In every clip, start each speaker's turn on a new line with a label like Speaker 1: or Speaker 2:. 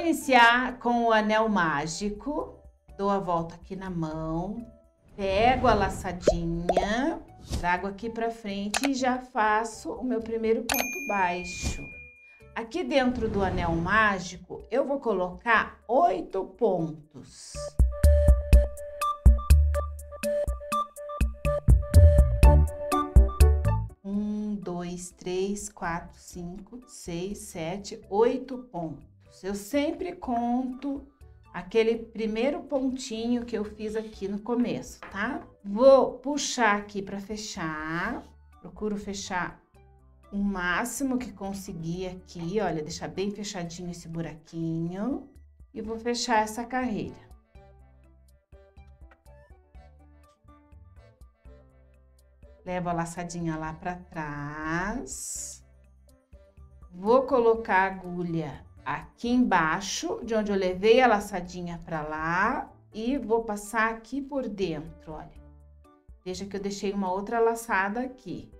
Speaker 1: iniciar com o anel mágico, dou a volta aqui na mão, pego a laçadinha, trago aqui pra frente e já faço o meu primeiro ponto baixo. Aqui dentro do anel mágico, eu vou colocar 8 pontos. Um, 2, 3, 4, 5, 6, 7, 8 pontos. Eu sempre conto aquele primeiro pontinho que eu fiz aqui no começo, tá? Vou puxar aqui para fechar, procuro fechar o máximo que conseguir aqui, olha, deixar bem fechadinho esse buraquinho e vou fechar essa carreira. Levo a laçadinha lá para trás, vou colocar a agulha aqui embaixo, de onde eu levei a laçadinha para lá, e vou passar aqui por dentro, olha. Veja que eu deixei uma outra laçada aqui.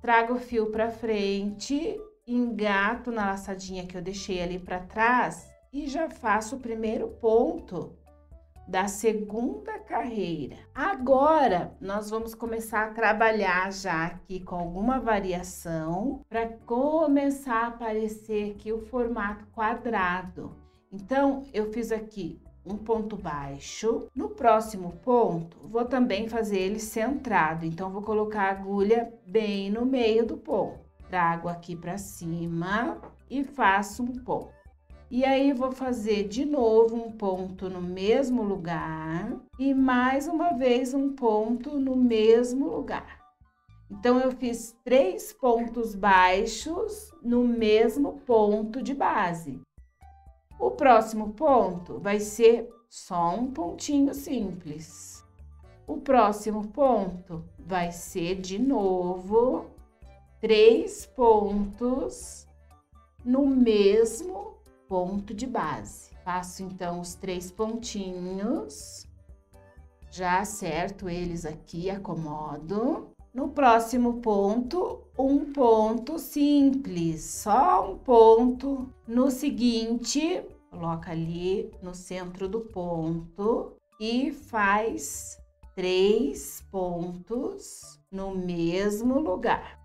Speaker 1: Trago o fio para frente, engato na laçadinha que eu deixei ali para trás e já faço o primeiro ponto da segunda carreira. Agora, nós vamos começar a trabalhar já aqui com alguma variação para começar a aparecer aqui o formato quadrado. Então, eu fiz aqui um ponto baixo. No próximo ponto, vou também fazer ele centrado. Então, vou colocar a agulha bem no meio do ponto. Trago aqui para cima e faço um ponto. E aí, vou fazer de novo um ponto no mesmo lugar e mais uma vez um ponto no mesmo lugar. Então, eu fiz 3 pontos baixos no mesmo ponto de base. O próximo ponto vai ser só um pontinho simples. O próximo ponto vai ser de novo 3 pontos no mesmo ponto de base. Faço então os 3 pontinhos, já acerto eles aqui, acomodo. No próximo ponto, um ponto simples, só um ponto. No seguinte, coloca ali no centro do ponto e faz 3 pontos no mesmo lugar.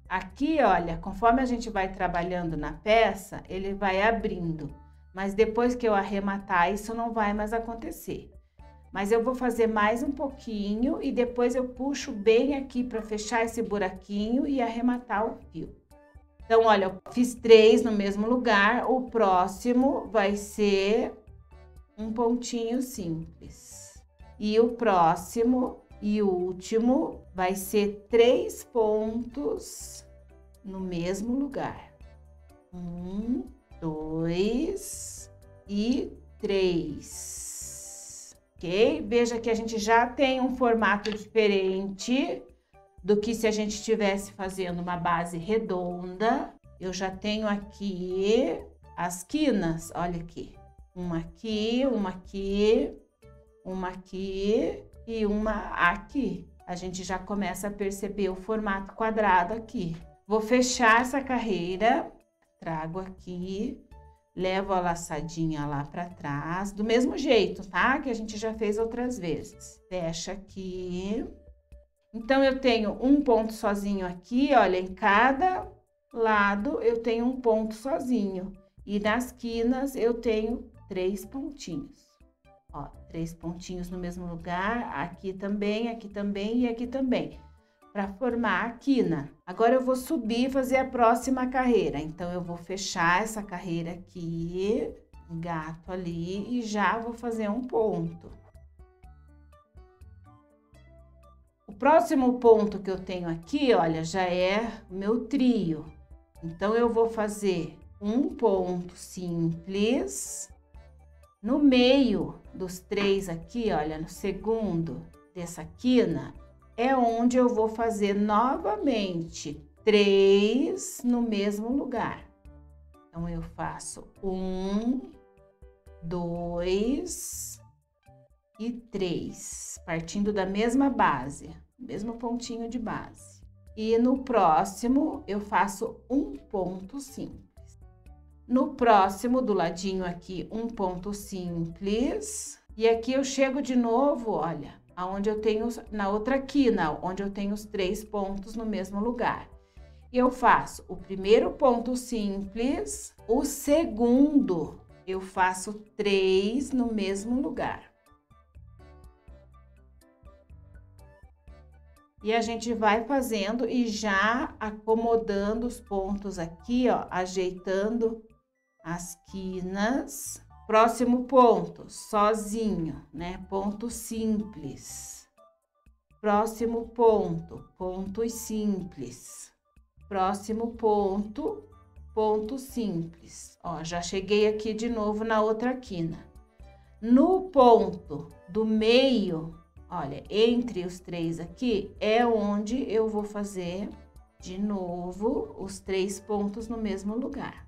Speaker 1: Aqui, olha, conforme a gente vai trabalhando na peça, ele vai abrindo, mas depois que eu arrematar, isso não vai mais acontecer. Mas eu vou fazer mais um pouquinho e depois eu puxo bem aqui para fechar esse buraquinho e arrematar o fio. Então, olha, eu fiz 3 no mesmo lugar, o próximo vai ser um pontinho simples. E o próximo e o último vai ser 3 pontos no mesmo lugar. 1, 2 e 3. Ok? Veja que a gente já tem um formato diferente do que se a gente estivesse fazendo uma base redonda. Eu já tenho aqui as quinas, olha aqui. Uma aqui, uma aqui, uma aqui e uma aqui. A gente já começa a perceber o formato quadrado aqui. Vou fechar essa carreira, trago aqui, levo a laçadinha lá para trás, do mesmo jeito, tá? Que a gente já fez outras vezes. Fecha aqui. Então, eu tenho um ponto sozinho aqui, olha, em cada lado eu tenho um ponto sozinho. E nas quinas eu tenho 3 pontinhos. Ó, 3 pontinhos no mesmo lugar, aqui também e aqui também. Para formar a quina. Agora eu vou subir e fazer a próxima carreira. Então, eu vou fechar essa carreira aqui, engato ali e já vou fazer um ponto. O próximo ponto que eu tenho aqui, olha, já é o meu trio. Então, eu vou fazer um ponto simples. No meio dos 3 aqui, olha, no segundo dessa quina, é onde eu vou fazer novamente 3 no mesmo lugar. Então, eu faço 1, 2 e 3, partindo da mesma base, mesmo pontinho de base. E no próximo, eu faço um ponto simples. No próximo, do ladinho aqui, um ponto simples. E aqui eu chego de novo, olha, aonde eu tenho, na outra quina, onde eu tenho os 3 pontos no mesmo lugar. Eu faço o primeiro ponto simples, o segundo eu faço 3 no mesmo lugar. E a gente vai fazendo e já acomodando os pontos aqui, ó, ajeitando as quinas. Próximo ponto, sozinho, né? Ponto simples. Próximo ponto, pontos simples. Próximo ponto, ponto simples. Ó, já cheguei aqui de novo na outra quina. No ponto do meio, olha, entre os 3 aqui, é onde eu vou fazer de novo os 3 pontos no mesmo lugar.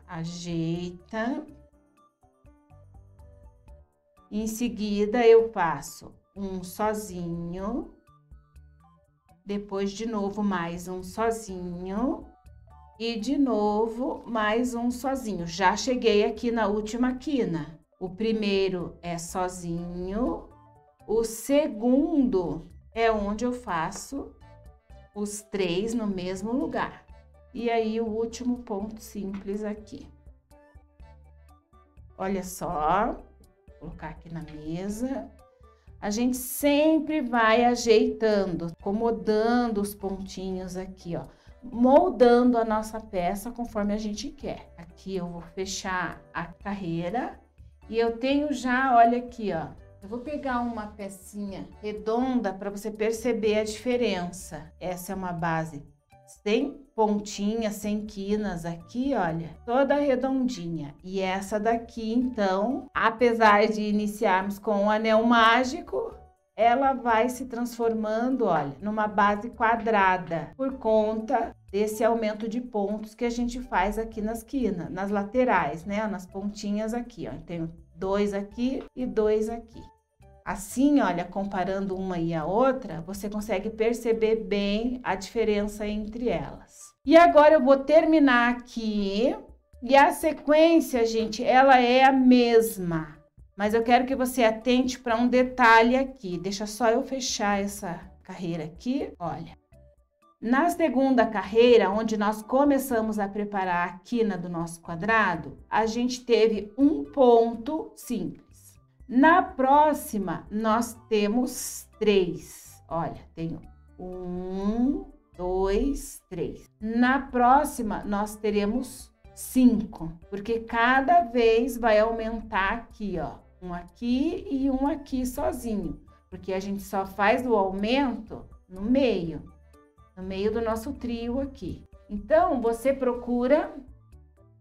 Speaker 1: Ajeita. Em seguida, eu faço um sozinho. Depois, de novo, mais um sozinho. E, de novo, mais um sozinho. Já cheguei aqui na última quina. O primeiro é sozinho. O segundo é onde eu faço os 3 no mesmo lugar. E aí, o último ponto simples aqui. Olha só, vou colocar aqui na mesa. A gente sempre vai ajeitando, acomodando os pontinhos aqui, ó. Moldando a nossa peça conforme a gente quer. Aqui eu vou fechar a carreira e eu tenho já, olha aqui, ó. Eu vou pegar uma pecinha redonda para você perceber a diferença. Essa é uma base sem pontinhas, sem quinas aqui, olha, toda redondinha. E essa daqui, então, apesar de iniciarmos com um anel mágico, ela vai se transformando, olha, numa base quadrada, por conta desse aumento de pontos que a gente faz aqui nas quinas, nas laterais, né, nas pontinhas aqui, ó. Tenho 2 aqui e 2 aqui. Assim, olha, comparando uma e a outra, você consegue perceber bem a diferença entre elas. E agora eu vou terminar aqui. E a sequência, gente, ela é a mesma. Mas eu quero que você atente para um detalhe aqui. Deixa só eu fechar essa carreira aqui, olha. Na segunda carreira, onde nós começamos a preparar a quina do nosso quadrado, a gente teve um ponto simples. Na próxima, nós temos 3. Olha, tenho 1, 2, 3. Na próxima, nós teremos 5, porque cada vez vai aumentar aqui, ó. Um aqui e um aqui sozinho, porque a gente só faz o aumento no meio do nosso trio aqui. Então, você procura,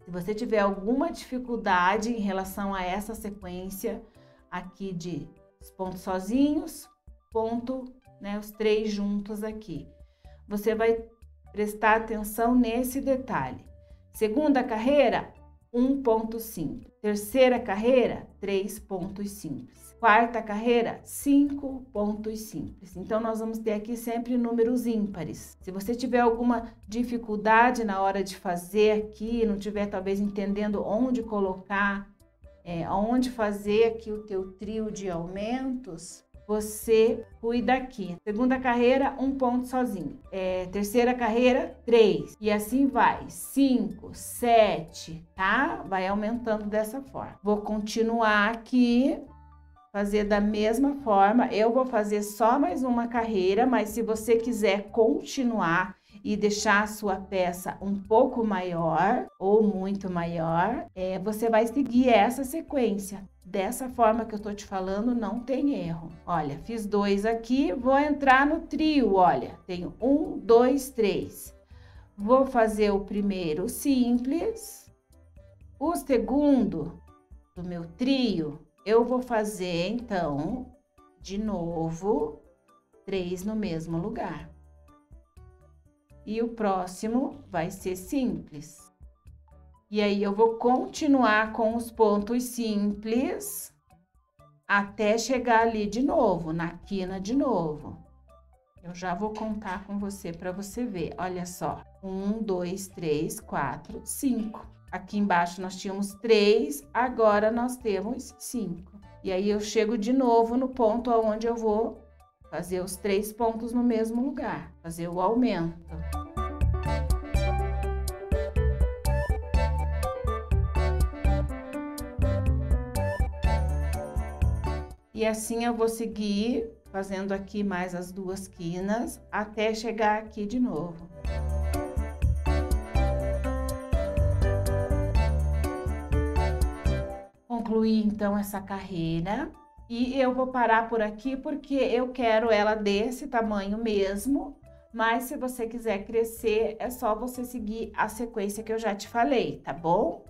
Speaker 1: se você tiver alguma dificuldade em relação a essa sequência aqui de os pontos sozinhos, ponto, né, os 3 juntos aqui. Você vai prestar atenção nesse detalhe. Segunda carreira, 1 ponto simples. Terceira carreira, 3 pontos simples. Quarta carreira, 5 pontos simples. Então, nós vamos ter aqui sempre números ímpares. Se você tiver alguma dificuldade na hora de fazer aqui, não tiver talvez entendendo onde colocar, onde fazer aqui o teu trio de aumentos, você cuida aqui. Segunda carreira, 1 ponto sozinho. Terceira carreira, 3. E assim vai. 5, 7, tá? Vai aumentando dessa forma. Vou continuar aqui, fazer da mesma forma. Eu vou fazer só mais uma carreira, mas se você quiser continuar e deixar a sua peça um pouco maior ou muito maior, você vai seguir essa sequência. Dessa forma que eu tô te falando, não tem erro. Olha, fiz 2 aqui, vou entrar no trio, olha, tenho 1, 2, 3. Vou fazer o primeiro simples, o segundo do meu trio, eu vou fazer, então, de novo, 3 no mesmo lugar. E o próximo vai ser simples. E aí, eu vou continuar com os pontos simples até chegar ali de novo, na quina de novo. Eu já vou contar com você para você ver. Olha só, 1, 2, 3, 4, 5. Aqui embaixo nós tínhamos 3, agora nós temos 5. E aí eu chego de novo no ponto onde eu vou fazer os 3 pontos no mesmo lugar, fazer o aumento. E assim eu vou seguir fazendo aqui mais as 2 quinas até chegar aqui de novo. Concluí então essa carreira e eu vou parar por aqui porque eu quero ela desse tamanho mesmo, mas se você quiser crescer é só você seguir a sequência que eu já te falei, tá bom?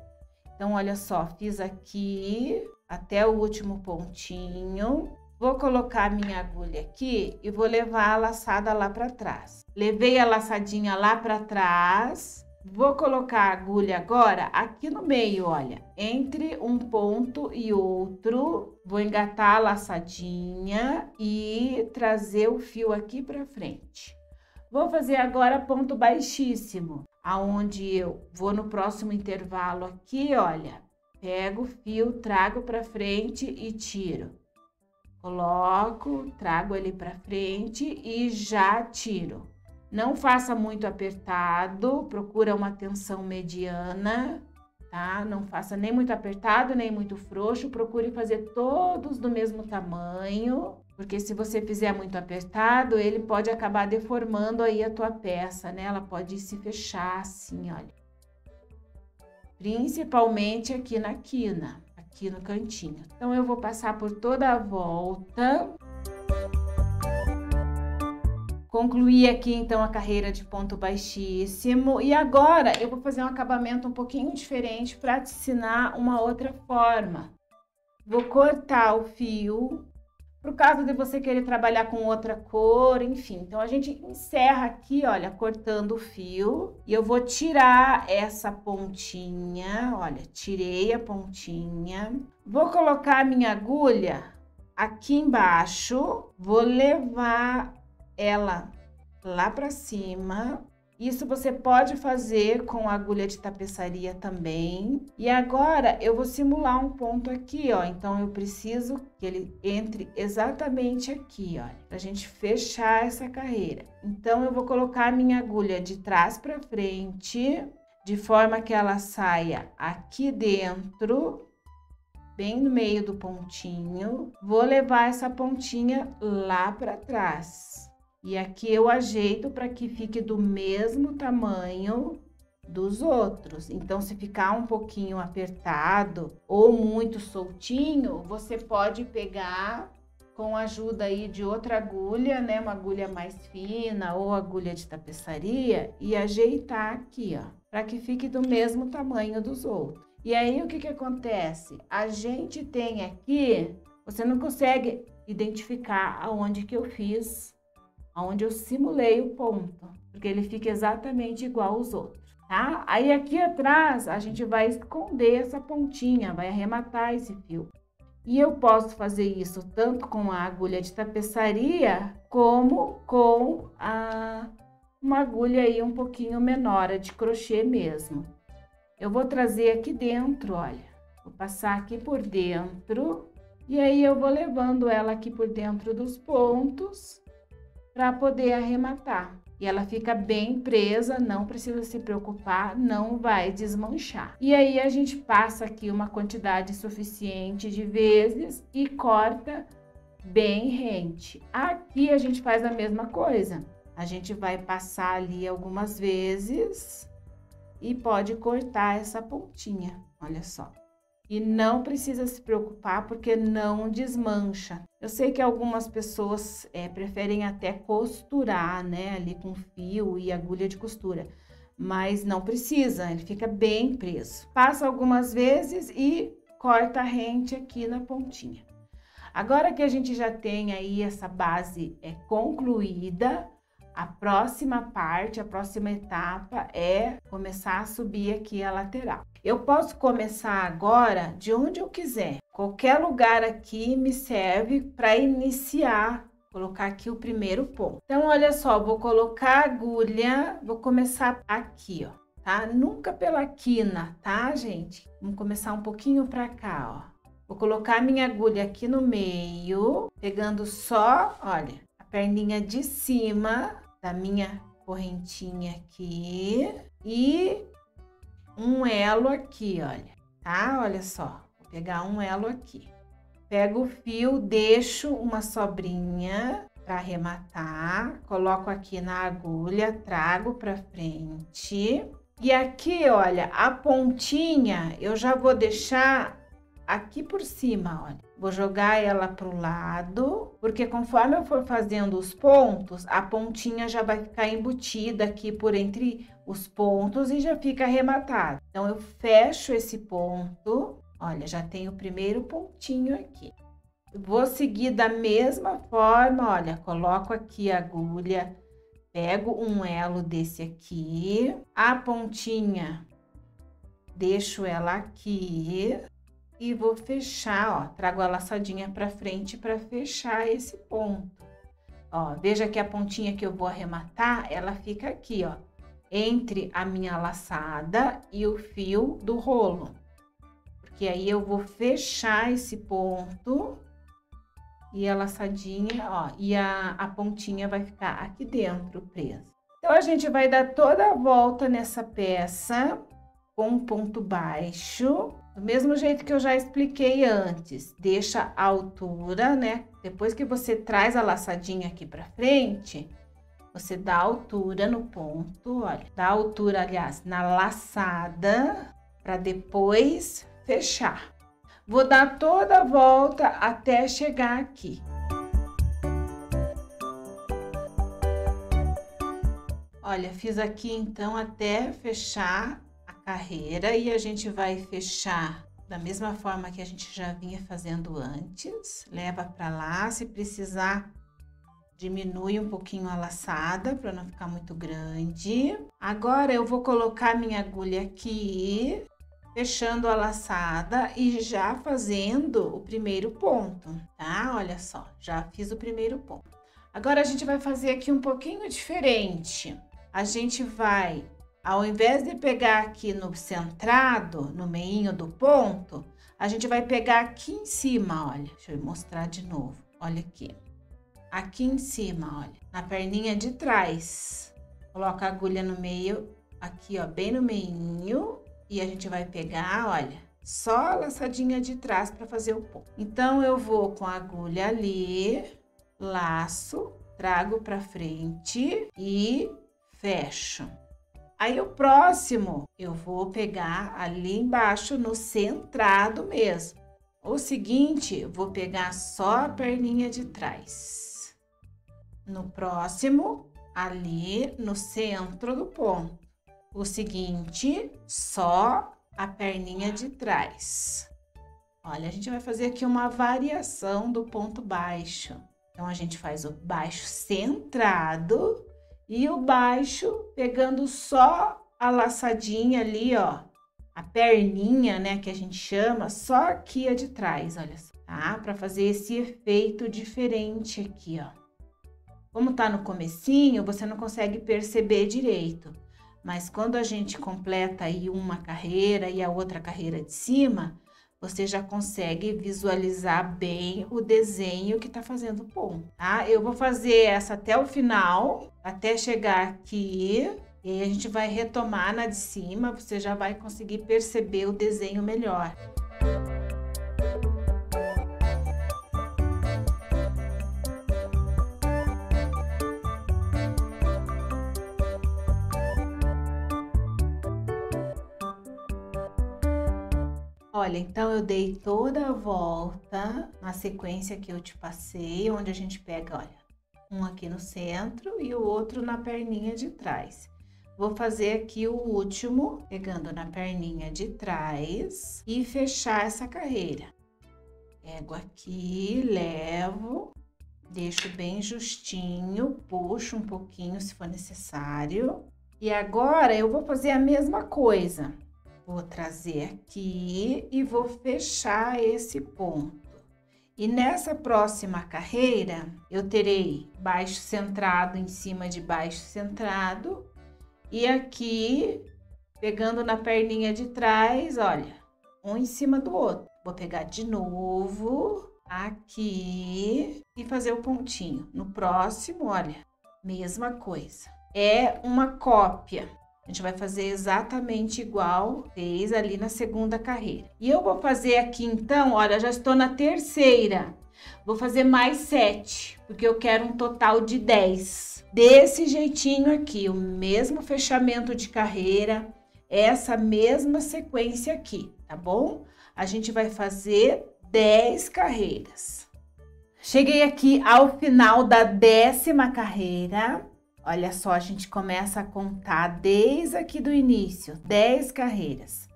Speaker 1: Então olha só, fiz aqui até o último pontinho. Vou colocar minha agulha aqui e vou levar a laçada lá para trás. Levei a laçadinha lá para trás. Vou colocar a agulha agora aqui no meio, olha, entre um ponto e outro. Vou engatar a laçadinha e trazer o fio aqui para frente. Vou fazer agora ponto baixíssimo, aonde eu vou no próximo intervalo aqui, olha, pego o fio, trago para frente e tiro. Coloco, trago ele para frente e já tiro. Não faça muito apertado, procura uma tensão mediana, tá? Não faça nem muito apertado, nem muito frouxo, procure fazer todos do mesmo tamanho, porque se você fizer muito apertado, ele pode acabar deformando aí a tua peça, né? Ela pode se fechar assim, olha. Principalmente aqui na quina, aqui no cantinho. Então, eu vou passar por toda a volta. Concluí aqui, então, a carreira de ponto baixíssimo. E agora, eu vou fazer um acabamento um pouquinho diferente para te ensinar uma outra forma. Vou cortar o fio, por caso de você querer trabalhar com outra cor, enfim. Então, a gente encerra aqui, olha, cortando o fio. E eu vou tirar essa pontinha, olha, tirei a pontinha. Vou colocar a minha agulha aqui embaixo, vou levar ela lá para cima. Isso você pode fazer com agulha de tapeçaria também. E agora eu vou simular um ponto aqui, ó. Então eu preciso que ele entre exatamente aqui, ó, pra gente fechar essa carreira. Então eu vou colocar a minha agulha de trás para frente, de forma que ela saia aqui dentro, bem no meio do pontinho. Vou levar essa pontinha lá para trás. E aqui eu ajeito para que fique do mesmo tamanho dos outros. Então, se ficar um pouquinho apertado ou muito soltinho, você pode pegar com a ajuda aí de outra agulha, né? Uma agulha mais fina ou agulha de tapeçaria e ajeitar aqui, ó, para que fique do mesmo tamanho dos outros. E aí, o que que acontece? A gente tem aqui, você não consegue identificar aonde que eu fiz, onde eu simulei o ponto, porque ele fica exatamente igual aos outros, tá? Aí aqui atrás a gente vai esconder essa pontinha, vai arrematar esse fio. E eu posso fazer isso tanto com a agulha de tapeçaria, como com uma agulha aí um pouquinho menor, a de crochê mesmo. Eu vou trazer aqui dentro, olha, vou passar aqui por dentro, e aí eu vou levando ela aqui por dentro dos pontos, para poder arrematar. E ela fica bem presa, não precisa se preocupar, não vai desmanchar. E aí a gente passa aqui uma quantidade suficiente de vezes e corta bem rente. Aqui a gente faz a mesma coisa. A gente vai passar ali algumas vezes e pode cortar essa pontinha, olha só. E não precisa se preocupar porque não desmancha. Eu sei que algumas pessoas preferem até costurar, né, ali com fio e agulha de costura, mas não precisa, ele fica bem preso. Passa algumas vezes e corta a rente aqui na pontinha. Agora que a gente já tem aí essa base concluída, a próxima parte, a próxima etapa é começar a subir aqui a lateral. Eu posso começar agora de onde eu quiser. Qualquer lugar aqui me serve para iniciar colocar aqui o primeiro ponto. Então, olha só, vou colocar a agulha, vou começar aqui, ó, tá? Nunca pela quina, tá, gente? Vamos começar um pouquinho pra cá, ó. Vou colocar a minha agulha aqui no meio, pegando só, olha, a perninha de cima da minha correntinha aqui e um elo aqui, olha, tá? Olha só, vou pegar um elo aqui. Pego o fio, deixo uma sobrinha para arrematar, coloco aqui na agulha, trago para frente. E aqui, olha, a pontinha eu já vou deixar aqui por cima, olha. Vou jogar ela pro lado, porque conforme eu for fazendo os pontos, a pontinha já vai ficar embutida aqui por entre os pontos e já fica arrematado. Então, eu fecho esse ponto. Olha, já tem o primeiro pontinho aqui. Vou seguir da mesma forma, olha, coloco aqui a agulha, pego um elo desse aqui, a pontinha, deixo ela aqui e vou fechar, ó, trago a laçadinha pra frente para fechar esse ponto. Ó, veja que a pontinha que eu vou arrematar, ela fica aqui, ó, entre a minha laçada e o fio do rolo. Que aí eu vou fechar esse ponto e a laçadinha, ó, e a pontinha vai ficar aqui dentro presa. Então, a gente vai dar toda a volta nessa peça com um ponto baixo, do mesmo jeito que eu já expliquei antes. Deixa a altura, né? Depois que você traz a laçadinha aqui pra frente, você dá altura no ponto, olha, dá altura, aliás, na laçada, para depois fechar. Vou dar toda a volta até chegar aqui. Olha, fiz aqui então até fechar a carreira e a gente vai fechar da mesma forma que a gente já vinha fazendo antes. Leva para lá, se precisar, diminui um pouquinho a laçada para não ficar muito grande. Agora eu vou colocar minha agulha aqui, fechando a laçada e já fazendo o primeiro ponto, tá? Olha só, já fiz o primeiro ponto. Agora a gente vai fazer aqui um pouquinho diferente. A gente vai, ao invés de pegar aqui no centrado, no meinho do ponto, a gente vai pegar aqui em cima, olha. Deixa eu mostrar de novo, olha aqui. Aqui em cima, olha, na perninha de trás. Coloca a agulha no meio, aqui, ó, bem no meinho. E a gente vai pegar, olha, só a laçadinha de trás para fazer o ponto. Então, eu vou com a agulha ali, laço, trago para frente e fecho. Aí, o próximo, eu vou pegar ali embaixo no centrado mesmo. O seguinte, eu vou pegar só a perninha de trás. No próximo, ali no centro do ponto. O seguinte, só a perninha de trás. Olha, a gente vai fazer aqui uma variação do ponto baixo. Então, a gente faz o baixo centrado e o baixo pegando só a laçadinha ali, ó. A perninha, né, que a gente chama, só aqui a de trás, olha só, tá? Pra fazer esse efeito diferente aqui, ó. Como tá no comecinho, você não consegue perceber direito. Mas quando a gente completa aí uma carreira e a outra carreira de cima, você já consegue visualizar bem o desenho que tá fazendo o ponto, tá? Eu vou fazer essa até o final, até chegar aqui, e aí a gente vai retomar na de cima, você já vai conseguir perceber o desenho melhor. Olha, então eu dei toda a volta na sequência que eu te passei, onde a gente pega, olha, um aqui no centro e o outro na perninha de trás. Vou fazer aqui o último, pegando na perninha de trás e fechar essa carreira. Pego aqui, levo, deixo bem justinho, puxo um pouquinho se for necessário. E agora eu vou fazer a mesma coisa. Vou trazer aqui e vou fechar esse ponto. E nessa próxima carreira, eu terei baixo centrado em cima de baixo centrado. E aqui, pegando na perninha de trás, olha, um em cima do outro. Vou pegar de novo aqui e fazer o pontinho. No próximo, olha, mesma coisa. É uma cópia. A gente vai fazer exatamente igual fez ali na segunda carreira. E eu vou fazer aqui então, olha, já estou na terceira. Vou fazer mais 7, porque eu quero um total de 10. Desse jeitinho aqui, o mesmo fechamento de carreira, essa mesma sequência aqui, tá bom? A gente vai fazer 10 carreiras. Cheguei aqui ao final da 10ª carreira. Olha só, a gente começa a contar desde aqui do início, 10 carreiras.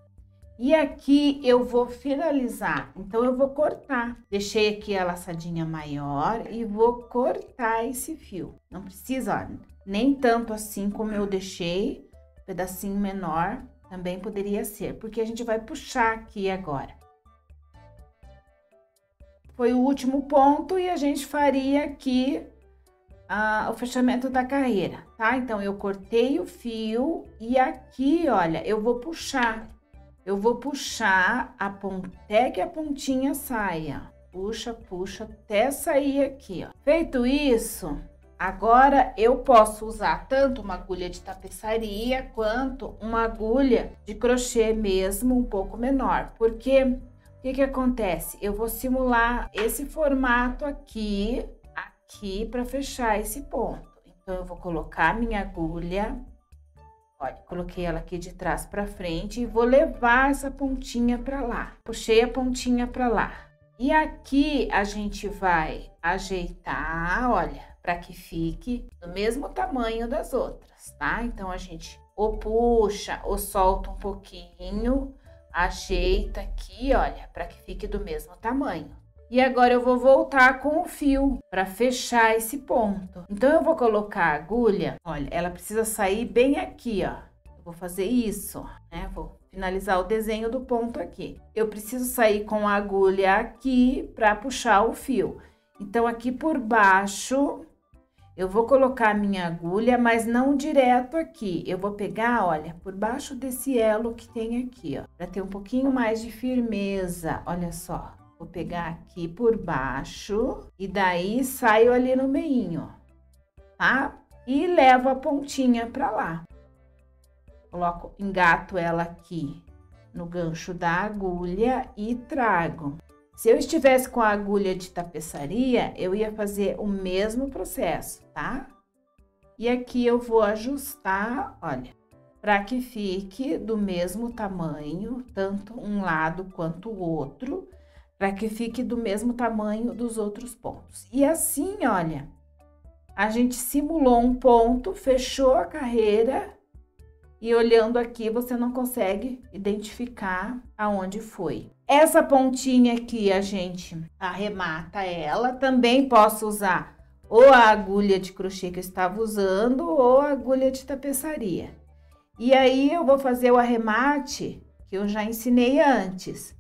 Speaker 1: E aqui eu vou finalizar, então eu vou cortar. Deixei aqui a laçadinha maior e vou cortar esse fio. Não precisa, ó, nem tanto assim como eu deixei, um pedacinho menor também poderia ser, porque a gente vai puxar aqui agora. Foi o último ponto e a gente faria aqui o fechamento da carreira, tá? Então, eu cortei o fio e aqui, olha, eu vou puxar. Eu vou puxar até que a pontinha saia. Puxa, puxa, até sair aqui, ó. Feito isso, agora eu posso usar tanto uma agulha de tapeçaria quanto uma agulha de crochê mesmo, um pouco menor. Porque o que acontece? Eu vou simular esse formato aqui para fechar esse ponto. Então, eu vou colocar minha agulha, olha, coloquei ela aqui de trás para frente e vou levar essa pontinha para lá. Puxei a pontinha para lá. E aqui a gente vai ajeitar, olha, para que fique do mesmo tamanho das outras, tá? Então, a gente ou puxa ou solta um pouquinho, ajeita aqui, olha, para que fique do mesmo tamanho. E agora eu vou voltar com o fio para fechar esse ponto. Então, eu vou colocar a agulha, olha, ela precisa sair bem aqui, ó. Eu vou fazer isso, né? Vou finalizar o desenho do ponto aqui. Eu preciso sair com a agulha aqui para puxar o fio. Então, aqui por baixo, eu vou colocar a minha agulha, mas não direto aqui. Eu vou pegar, olha, por baixo desse elo que tem aqui, ó, para ter um pouquinho mais de firmeza, olha só. Vou pegar aqui por baixo e daí saio ali no meinho, tá? E levo a pontinha pra lá. Coloco, engato ela aqui no gancho da agulha e trago. Se eu estivesse com a agulha de tapeçaria, eu ia fazer o mesmo processo, tá? E aqui eu vou ajustar, olha, para que fique do mesmo tamanho, tanto um lado quanto o outro, para que fique do mesmo tamanho dos outros pontos. E assim, olha, a gente simulou um ponto, fechou a carreira e olhando aqui você não consegue identificar aonde foi. Essa pontinha aqui a gente arremata ela, também posso usar ou a agulha de crochê que eu estava usando ou a agulha de tapeçaria. E aí eu vou fazer o arremate que eu já ensinei antes.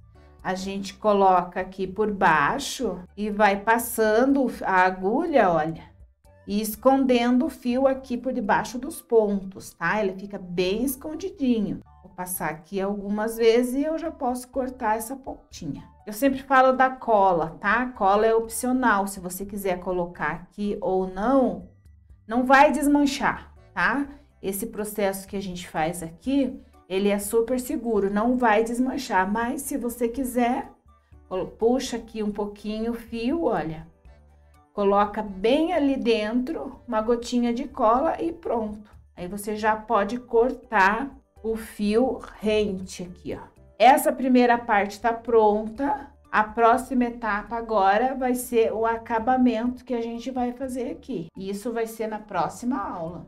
Speaker 1: A gente coloca aqui por baixo e vai passando a agulha, olha, e escondendo o fio aqui por debaixo dos pontos, tá? Ele fica bem escondidinho. Vou passar aqui algumas vezes e eu já posso cortar essa pontinha. Eu sempre falo da cola, tá? A cola é opcional, se você quiser colocar aqui ou não, não vai desmanchar, tá? Esse processo que a gente faz aqui, ele é super seguro, não vai desmanchar, mas se você quiser, puxa aqui um pouquinho o fio, olha, coloca bem ali dentro uma gotinha de cola e pronto. Aí você já pode cortar o fio rente aqui, ó. Essa primeira parte tá pronta, a próxima etapa agora vai ser o acabamento que a gente vai fazer aqui. E isso vai ser na próxima aula.